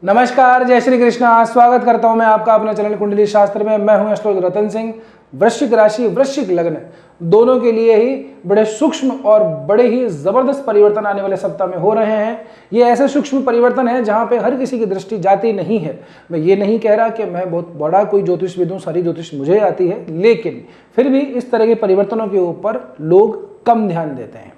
नमस्कार, जय श्री कृष्णा। स्वागत करता हूं मैं आपका अपने चैनल कुंडली शास्त्र में। मैं हूं एस्ट्रोलॉजर रतन सिंह। वृश्चिक राशि, वृश्चिक लग्न दोनों के लिए ही बड़े सूक्ष्म और बड़े ही जबरदस्त परिवर्तन आने वाले सप्ताह में हो रहे हैं। ये ऐसे सूक्ष्म परिवर्तन है जहां पे हर किसी की दृष्टि जाती नहीं है। मैं ये नहीं कह रहा कि मैं बहुत बड़ा कोई ज्योतिषविद हूं, सारी ज्योतिष मुझे आती है, लेकिन फिर भी इस तरह के परिवर्तनों के ऊपर लोग कम ध्यान देते हैं।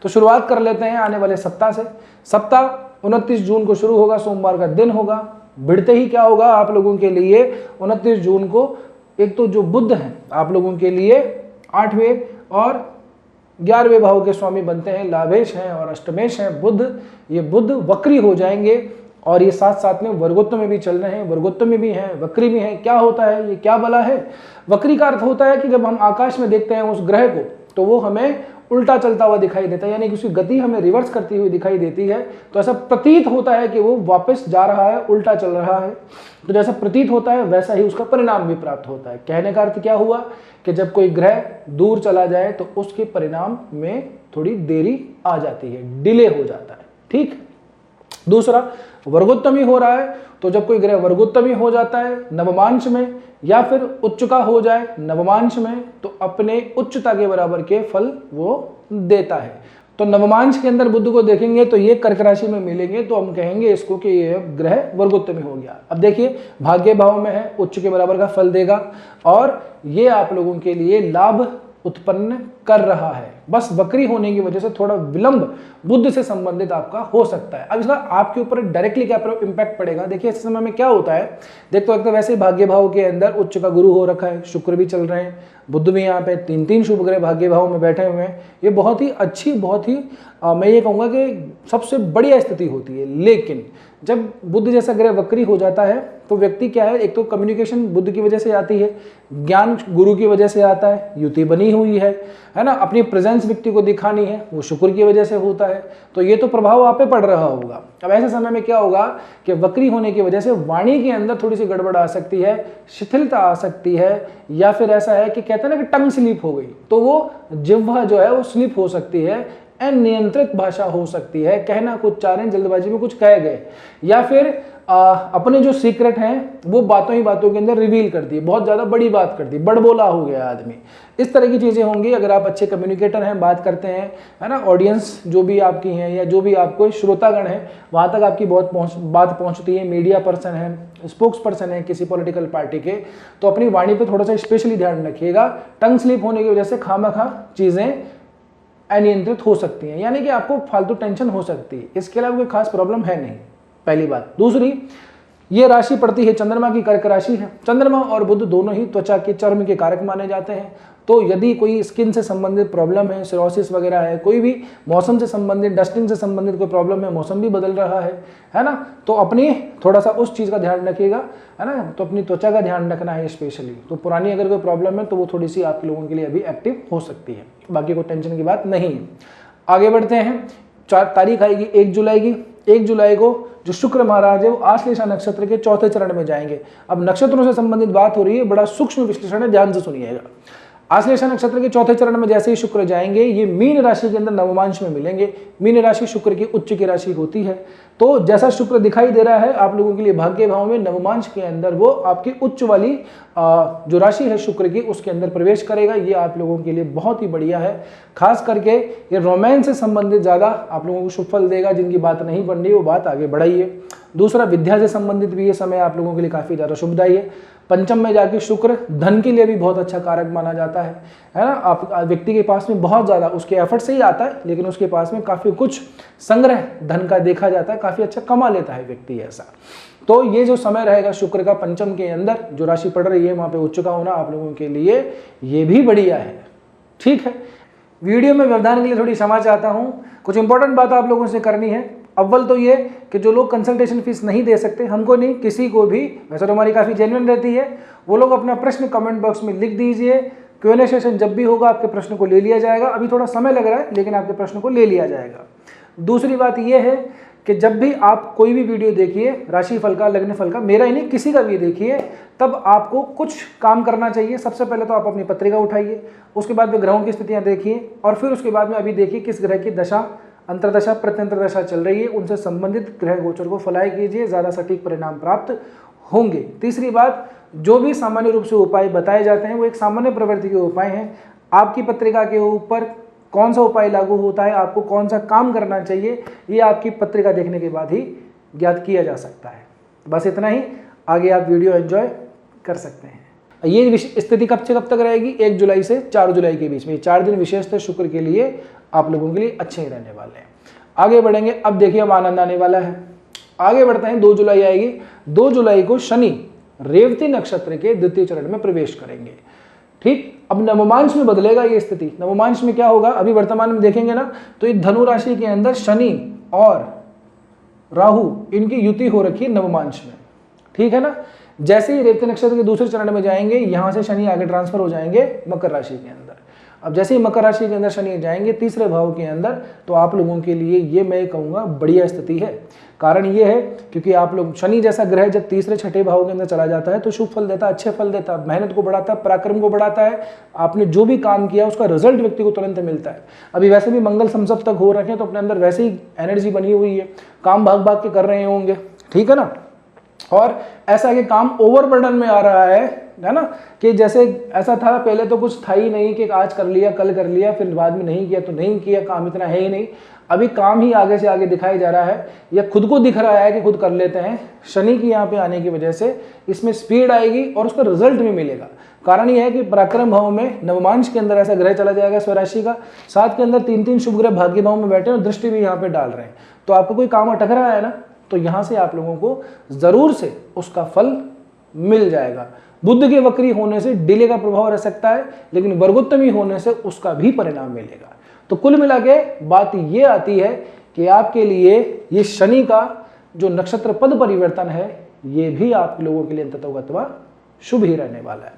तो शुरुआत कर लेते हैं आने वाले सप्ताह से। सप्ताह 29 जून को शुरू होगा, सोमवार का दिन होगा। भिड़ते ही क्या होगा आप लोगों के लिए 29 जून को, एक तो जो बुध हैं आप लोगों के लिए 8वें और 11वें भाव के स्वामी बनते हैं, लाभेश हैं और अष्टमेश हैं बुध। ये बुध वक्री हो जाएंगे और ये साथ साथ में वर्गोत्तम में भी चल रहे हैं, वर्गोत्तम में भी हैं, वक्री भी हैं। क्या होता है ये, क्या बला है? वक्री का अर्थ होता है कि जब हम आकाश में देखते हैं उस ग्रह को तो वो हमें उल्टा चलता हुआ दिखाई देता है, यानी कि उसकी गति हमें रिवर्स करती हुई दिखाई देती है। तो ऐसा प्रतीत होता है कि वो वापस जा रहा है, उल्टा चल रहा है। तो जैसा प्रतीत होता है वैसा ही उसका परिणाम भी प्राप्त होता है। कहने का अर्थ क्या हुआ कि जब कोई ग्रह दूर चला जाए तो उसके परिणाम में थोड़ी देरी आ जाती है, डिले हो जाता है। ठीक। दूसरा, वर्गोत्तमी हो रहा है, तो जब कोई ग्रह वर्गोत्तमी हो जाता है नवमांश में या फिर उच्च का हो जाए नवमांश में, तो अपने उच्चता के बराबर के फल वो देता है। तो नवमांश के अंदर बुध को देखेंगे तो ये कर्क राशि में मिलेंगे, तो हम कहेंगे इसको कि ये ग्रह वर्गोत्तमी हो गया। अब देखिए, भाग्य भाव में है, उच्च के बराबर का फल देगा और ये आप लोगों के लिए लाभ उत्पन्न कर रहा है। बस वक्री होने की वजह से थोड़ा विलंब बुद्ध से संबंधित आपका हो सकता है। अब इसका आपके ऊपर डायरेक्टली क्या इंपैक्ट पड़ेगा, देखिए इस समय में क्या होता है। देखो, एक तो वैसे ही भाग्य भाव के अंदर उच्च का गुरु हो रखा है, शुक्र भी चल रहे हैं, बुद्ध भी यहाँ पे तीन शुभ ग्रह भाग्य भाव में बैठे हुए हैं। ये बहुत ही अच्छी, बहुत ही मैं ये कहूँगा कि सबसे बढ़िया स्थिति होती है। लेकिन जब बुद्ध जैसा ग्रह वक्री हो जाता है तो व्यक्ति क्या है, एक तो कम्युनिकेशन बुद्ध की वजह से आती है, ज्ञान गुरु की वजह से आता है, युति बनी हुई है ना, अपनी प्रेजेंस व्यक्ति को दिखानी है, वो शुक्र की वजह से होता है। तो ये तो प्रभाव आप पे पड़ रहा होगा। अब ऐसे समय में क्या होगा कि वक्री होने की वजह से वाणी के अंदर थोड़ी सी गड़बड़ आ सकती है, शिथिलता आ सकती है, या फिर ऐसा है कि कहते हैं ना कि टंग स्लिप हो गई, तो वो जिह्वा जो है वो स्लिप हो सकती है, अनियंत्रित भाषा हो सकती है, कहना कुछ चाह रहे हैं, जल्दबाजी में कुछ कह गए, या फिर अपने जो सीक्रेट हैं वो बातों ही बातों के अंदर रिवील कर दी, बहुत ज़्यादा बड़ी बात कर दी, बड़बोला हो गया आदमी। इस तरह की चीज़ें होंगी। अगर आप अच्छे कम्युनिकेटर हैं, बात करते हैं, है ना, ऑडियंस जो भी आपकी हैं या जो भी आपको श्रोतागण है वहाँ तक आपकी बात पहुँचती है, मीडिया पर्सन है, स्पोक्स पर्सन है किसी पॉलिटिकल पार्टी के, तो अपनी वाणी पर थोड़ा सा स्पेशली ध्यान रखिएगा। टंग स्लिप होने की वजह से खामखा चीज़ें अनियंत्रित हो सकती हैं, यानी कि आपको फालतू टेंशन हो सकती है। इसके अलावा कोई खास प्रॉब्लम है नहीं, पहली बात। दूसरी, ये राशि पड़ती है चंद्रमा की, कर्क राशि है। चंद्रमा और बुध दोनों ही त्वचा के चर्म के कारक माने जाते हैं। तो यदि कोई स्किन से संबंधित प्रॉब्लम है, सिरोसिस वगैरह है, कोई भी मौसम से संबंधित, डस्टिंग से संबंधित कोई प्रॉब्लम है, मौसम भी बदल रहा है ना, तो अपनी थोड़ा सा उस चीज़ का ध्यान रखिएगा, है ना। तो अपनी त्वचा का ध्यान रखना है स्पेशली। तो पुरानी अगर कोई प्रॉब्लम है तो वो थोड़ी सी आप लोगों के लिए अभी एक्टिव हो सकती है, बाकी कोई टेंशन की बात नहीं है। आगे बढ़ते हैं। तारीख आएगी 1 जुलाई की। 1 जुलाई को जो शुक्र महाराज है वो आश्लेषा नक्षत्र के चौथे चरण में जाएंगे। अब नक्षत्रों से संबंधित बात हो रही है, बड़ा सूक्ष्म विश्लेषण है, ध्यान से सुनिएगा। आश्लेषा नक्षत्र के चौथे चरण में जैसे ही शुक्र जाएंगे, ये मीन राशि के अंदर नवमांश में मिलेंगे। मीन राशि शुक्र की उच्च की राशि होती है। तो जैसा शुक्र दिखाई दे रहा है आप लोगों के लिए भाग्य भाव में, नवमांश के अंदर वो आपकी उच्च वाली जो राशि है शुक्र की, उसके अंदर प्रवेश करेगा। ये आप लोगों के लिए बहुत ही बढ़िया है। खास करके ये रोमांस से संबंधित ज़्यादा आप लोगों को शुभ फल देगा। जिनकी बात नहीं बन रही वो बात आगे बढ़ाइए। दूसरा, विद्या से संबंधित भी ये समय आप लोगों के लिए काफ़ी ज़्यादा शुभदायी है। पंचम में जाके शुक्र धन के लिए भी बहुत अच्छा कारक माना जाता है ना। आप व्यक्ति के पास में बहुत ज़्यादा उसके एफर्ट से ही आता है, लेकिन उसके पास में काफ़ी कुछ संग्रह धन का देखा जाता है, काफ़ी अच्छा कमा लेता है व्यक्ति ऐसा। तो ये जो समय रहेगा शुक्र का पंचम के अंदर जो राशि पड़ रही है वहाँ पे उच्च का होना आप लोगों के लिए ये भी बढ़िया है। ठीक है। वीडियो में व्यवधान के लिए थोड़ी क्षमा चाहता हूँ, कुछ इंपॉर्टेंट बात आप लोगों से करनी है। अव्वल तो ये कि जो लोग कंसल्टेशन फीस नहीं दे सकते, हमको नहीं किसी को भी, वैसे तो हमारी काफ़ी जेन्युइन रहती है, वो लोग अपना प्रश्न कमेंट बॉक्स में लिख दीजिए। Q&A सेशन जब भी होगा आपके प्रश्न को ले लिया जाएगा। अभी थोड़ा समय लग रहा है लेकिन आपके प्रश्न को ले लिया जाएगा। दूसरी बात यह है कि जब भी आप कोई भी वीडियो देखिए, राशि फल का, लग्न फल का, मेरा ही नहीं किसी का भी देखिए, तब आपको कुछ काम करना चाहिए। सबसे पहले तो आप अपनी पत्रिका उठाइए, उसके बाद में ग्रहों की स्थितियाँ देखिए और फिर उसके बाद में अभी देखिए किस ग्रह की दशा अंतरदशा प्रत्यंतरदशा चल रही है, उनसे संबंधित ग्रह गोचर को फॉलो कीजिए, ज़्यादा सटीक परिणाम प्राप्त होंगे। तीसरी बात, जो भी सामान्य रूप से उपाय बताए जाते हैं वो एक सामान्य प्रवृत्ति के उपाय हैं। आपकी पत्रिका के ऊपर कौन सा उपाय लागू होता है, आपको कौन सा काम करना चाहिए, ये आपकी पत्रिका देखने के बाद ही ज्ञात किया जा सकता है। बस इतना ही, आगे आप वीडियो एंजॉय कर सकते हैं। ये स्थिति कब से कब तक रहेगी? 1 जुलाई से 4 जुलाई के बीच में। 4 दिन विशेषतः शुक्र के लिए आप लोगों के लिए अच्छे ही रहने वाले हैं। आगे बढ़ेंगे, अब देखिए अब आनंद आने वाला है। आगे बढ़ते हैं, 2 जुलाई आएगी। 2 जुलाई को शनि रेवती नक्षत्र के द्वितीय चरण में प्रवेश करेंगे। ठीक, अब नवमांश में बदलेगा ये स्थिति। नवमांश में क्या होगा, अभी वर्तमान में देखेंगे ना, तो ये धनु राशि के अंदर शनि और राहु इनकी युति हो रखी है नवमांश में। ठीक है ना, जैसे ही रेवती नक्षत्र के दूसरे चरण में जाएंगे, यहां से शनि आगे ट्रांसफर हो जाएंगे मकर राशि के अंदर। अब जैसे ही मकर राशि के अंदर शनि जाएंगे तीसरे भाव के अंदर, तो आप लोगों के लिए ये मैं कहूँगा बढ़िया स्थिति है। कारण ये है क्योंकि आप लोग, शनि जैसा ग्रह जब तीसरे छठे भाव के अंदर चला जाता है तो शुभ फल देता है, अच्छे फल देता है, मेहनत को बढ़ाता है, पराक्रम को बढ़ाता है। आपने जो भी काम किया उसका रिजल्ट व्यक्ति को तुरंत मिलता है। अभी वैसे भी मंगल समसप्तक तक हो रखे हैं, तो अपने अंदर वैसे ही एनर्जी बनी हुई है, काम भाग भाग के कर रहे होंगे। ठीक है ना, और ऐसा कि काम ओवरबर्डन में आ रहा है ना, कि जैसे ऐसा था पहले तो कुछ था ही नहीं कि आज कर लिया कल कर लिया, फिर बाद में नहीं किया तो नहीं किया, काम इतना है ही नहीं। अभी काम ही आगे से आगे दिखाई जा रहा है, या खुद को दिख रहा है कि खुद कर लेते हैं। शनि की यहाँ पे आने की वजह से इसमें स्पीड आएगी और उसका रिजल्ट भी मिलेगा। कारण यह है कि पराक्रम भाव में नवमांश के अंदर ऐसा ग्रह चला जाएगा स्वराशि का, साथ के अंदर 3 शुभ ग्रह भाग्य भाव में बैठे और दृष्टि भी यहाँ पे डाल रहे हैं। तो आपको कोई काम अटक रहा है ना, तो यहां से आप लोगों को जरूर से उसका फल मिल जाएगा। बुध के वक्री होने से डिले का प्रभाव रह सकता है, लेकिन वर्गोत्तमी होने से उसका भी परिणाम मिलेगा। तो कुल मिला के बात ये आती है कि आपके लिए ये शनि का जो नक्षत्र पद परिवर्तन है, ये भी आप लोगों के लिए अंततोगत्वा शुभ ही रहने वाला है।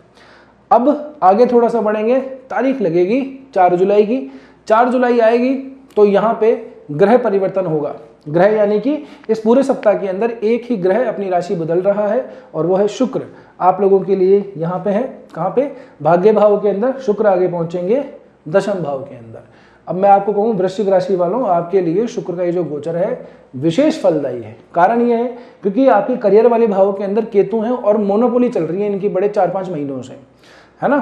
अब आगे थोड़ा सा बढ़ेंगे, तारीख लगेगी 4 जुलाई की। 4 जुलाई आएगी तो यहाँ पे ग्रह परिवर्तन होगा। ग्रह यानी कि इस पूरे सप्ताह के अंदर एक ही ग्रह अपनी राशि बदल रहा है, और वह है शुक्र। आप लोगों के लिए यहाँ पे है, कहाँ पे? भाग्य भाव के अंदर शुक्र आगे पहुंचेंगे दशम भाव के अंदर। अब मैं आपको कहूँ वृश्चिक राशि वालों, आपके लिए शुक्र का ये जो गोचर है विशेष फलदायी है। कारण ये है क्योंकि आपके करियर वाले भाव के अंदर केतु हैं और मोनोपोली चल रही है इनकी बड़े 4-5 महीनों से, है ना।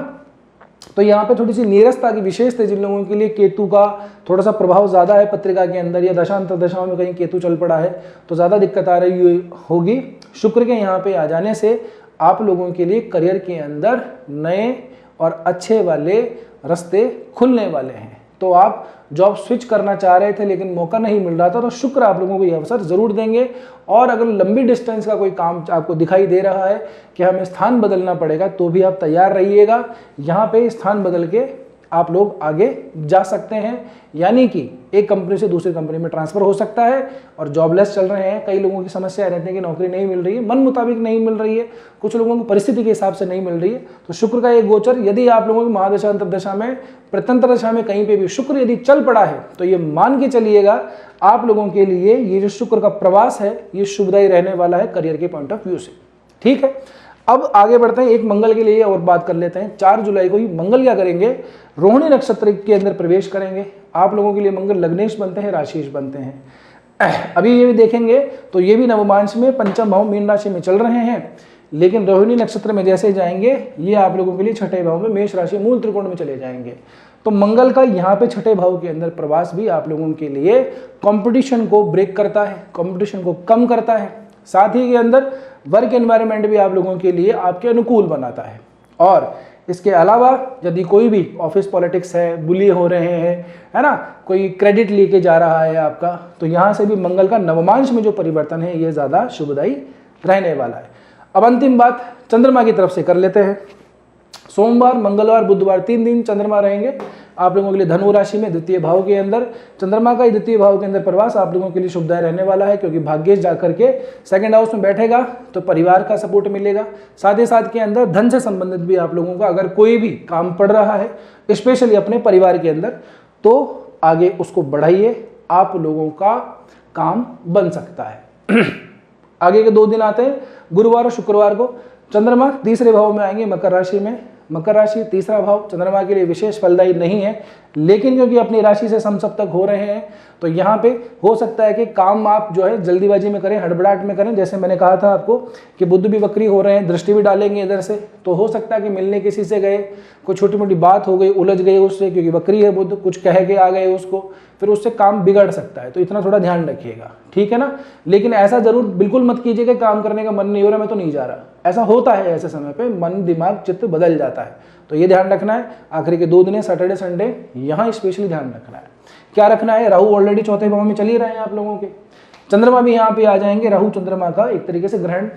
तो यहाँ पे थोड़ी सी नीरसता की विशेष है जिन लोगों के लिए केतु का थोड़ा सा प्रभाव ज़्यादा है पत्रिका के अंदर, या दशांतर दशाओं में कहीं केतु चल पड़ा है तो ज़्यादा दिक्कत आ रही होगी। शुक्र के यहाँ पे आ जाने से आप लोगों के लिए करियर के अंदर नए और अच्छे वाले रास्ते खुलने वाले हैं। तो आप जॉब स्विच करना चाह रहे थे लेकिन मौका नहीं मिल रहा था, तो शुक्र आप लोगों को ये अवसर जरूर देंगे। और अगर लंबी डिस्टेंस का कोई काम आपको दिखाई दे रहा है कि हमें स्थान बदलना पड़ेगा, तो भी आप तैयार रहिएगा। यहाँ पे स्थान बदल के आप लोग आगे जा सकते हैं, यानी कि एक कंपनी से दूसरी कंपनी में ट्रांसफर हो सकता है। और जॉबलेस चल रहे हैं, कई लोगों की समस्या रहती है कि नौकरी नहीं मिल रही है, मन मुताबिक नहीं मिल रही है, कुछ लोगों को परिस्थिति के हिसाब से नहीं मिल रही है। तो शुक्र का एक गोचर, यदि आप लोगों की महादशा अंतरदशा में प्रत्यंतर दशा में कहीं पे भी शुक्र यदि चल पड़ा है, तो ये मान के चलिएगा आप लोगों के लिए ये जो शुक्र का प्रवास है ये शुभदायी रहने वाला है करियर के पॉइंट ऑफ व्यू से। ठीक है, अब आगे बढ़ते हैं, एक मंगल के लिए और बात कर लेते हैं। 4 जुलाई को ही मंगल क्या करेंगे, रोहिणी नक्षत्र के अंदर प्रवेश करेंगे। आप लोगों के लिए मंगल लग्नेश बनते हैं, राशिश बनते हैं। अभी ये भी देखेंगे तो ये भी नवमांश में पंचम भाव मीन राशि में चल रहे हैं, लेकिन रोहिणी नक्षत्र में जैसे जाएंगे ये आप लोगों के लिए छठे भाव में मेष राशि मूल त्रिकोण में चले जाएंगे। तो मंगल का यहाँ पे छठे भाव के अंदर प्रवास भी आप लोगों के लिए कंपटीशन को ब्रेक करता है, कंपटीशन को कम करता है, साथ ही के अंदर वर्क एनवायरनमेंट भी आप लोगों के लिए आपके अनुकूल बनाता है। और इसके अलावा यदि कोई भी ऑफिस पॉलिटिक्स है, बुली हो रहे हैं, है ना, कोई क्रेडिट लेके जा रहा है आपका, तो यहाँ से भी मंगल का नवमांश में जो परिवर्तन है ये ज़्यादा शुभदायी रहने वाला है। अब अंतिम बात चंद्रमा की तरफ से कर लेते हैं। सोमवार, मंगलवार, बुधवार 3 दिन चंद्रमा रहेंगे आप लोगों के लिए धनु राशि में द्वितीय भाव के अंदर। चंद्रमा का द्वितीय भाव के अंदर प्रवास आप लोगों के लिए शुभदायी रहने वाला है, क्योंकि भाग्येश जाकर के सेकंड हाउस में बैठेगा तो परिवार का सपोर्ट मिलेगा। साथ ही साथ के अंदर धन से संबंधित भी आप लोगों का अगर कोई भी काम पड़ रहा है स्पेशली अपने परिवार के अंदर, तो आगे उसको बढ़ाइए, आप लोगों का काम बन सकता है। आगे के 2 दिन आते हैं, गुरुवार और शुक्रवार को चंद्रमा तीसरे भाव में आएंगे मकर राशि में, मकर राशि, तीसरा भाव चंद्रमा के लिए विशेष फलदायी नहीं है, लेकिन क्योंकि अपनी राशि से समसप्तक हो रहे हैं तो यहाँ पे हो सकता है कि काम आप जो है जल्दीबाजी में करें, हड़बड़ाहट में करें। जैसे मैंने कहा था आपको कि बुध भी वक्री हो रहे हैं, दृष्टि भी डालेंगे इधर से, तो हो सकता है कि मिलने किसी से गए, कोई छोटी मोटी बात हो गई, उलझ गए उससे, क्योंकि वक्री है बुध, कुछ कह के आ गए उसको, फिर उससे काम बिगड़ सकता है। तो इतना थोड़ा ध्यान रखिएगा, ठीक है ना। लेकिन ऐसा जरूर बिल्कुल मत कीजिए कि काम करने का मन नहीं हो रहा, मैं तो नहीं जा रहा। ऐसा होता है, ऐसे समय पे मन, दिमाग, चित्त बदल जाता है, तो ये ध्यान रखना है। आखिरी के 2 दिन सैटरडे संडे, यहाँ स्पेशली ध्यान रखना है। क्या रखना है, राहु ऑलरेडी चौथे भाव में चल ही रहे हैं आप लोगों के, चंद्रमा भी यहाँ पे आ जाएंगे। राहु चंद्रमा का एक तरीके से ग्रहण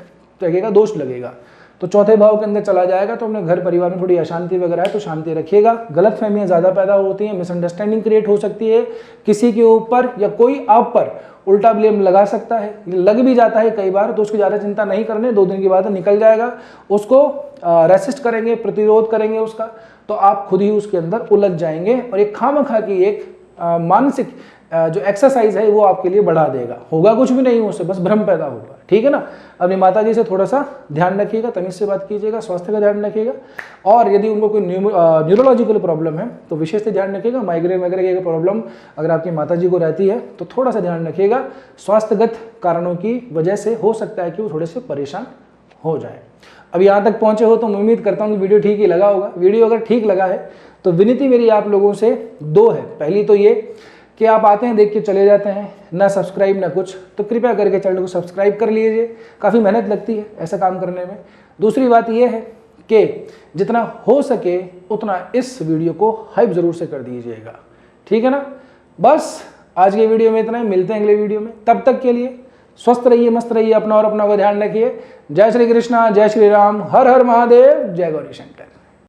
लगेगा, दोष लगेगा, तो चौथे भाव के अंदर चला जाएगा। तो अपने घर परिवार में थोड़ी अशांति वगैरह है तो शांति रखिएगा। गलत फहमियां ज़्यादा पैदा होती हैं, मिसअंडरस्टैंडिंग क्रिएट हो सकती है किसी के ऊपर, या कोई आप पर उल्टा ब्लेम लगा सकता है, लग भी जाता है कई बार, तो उसकी ज़्यादा चिंता नहीं करने, 2 दिन के बाद निकल जाएगा। उसको रेसिस्ट करेंगे, प्रतिरोध करेंगे उसका, तो आप खुद ही उसके अंदर उलझ जाएंगे और एक खामखा की एक मानसिक जो एक्सरसाइज है वो आपके लिए बढ़ा देगा। होगा कुछ भी नहीं उससे, बस भ्रम पैदा होगा, ठीक है ना। अपनी माता जी से थोड़ा सा ध्यान रखिएगा, तमीज से बात कीजिएगा, स्वास्थ्य का ध्यान रखिएगा। और यदि उनको कोई न्यूरोलॉजिकल प्रॉब्लम है तो विशेष से ध्यान रखिएगा। माइग्रेन वगैरह की प्रॉब्लम अगर आपकी माता जी को रहती है तो थोड़ा सा ध्यान रखिएगा। स्वास्थ्यगत कारणों की वजह से हो सकता है कि वो थोड़े से परेशान हो जाए। अब यहाँ तक पहुँचे हो तो मैं उम्मीद करता हूँ कि वीडियो ठीक ही लगा होगा। वीडियो अगर ठीक लगा है तो विनती मेरी आप लोगों से 2 है। पहली तो ये कि आप आते हैं, देख के चले जाते हैं, ना सब्सक्राइब ना कुछ, तो कृपया करके चैनल को सब्सक्राइब कर लीजिए, काफ़ी मेहनत लगती है ऐसा काम करने में। दूसरी बात ये है कि जितना हो सके उतना इस वीडियो को हाइप ज़रूर से कर दीजिएगा, ठीक है ना। बस आज के वीडियो में इतना ही, मिलते हैं अगले वीडियो में। तब तक के लिए स्वस्थ रहिए, मस्त रहिए, अपना और अपना का ध्यान रखिए। जय श्री कृष्णा, जय श्री राम, हर हर महादेव, जय गौरी शंकर।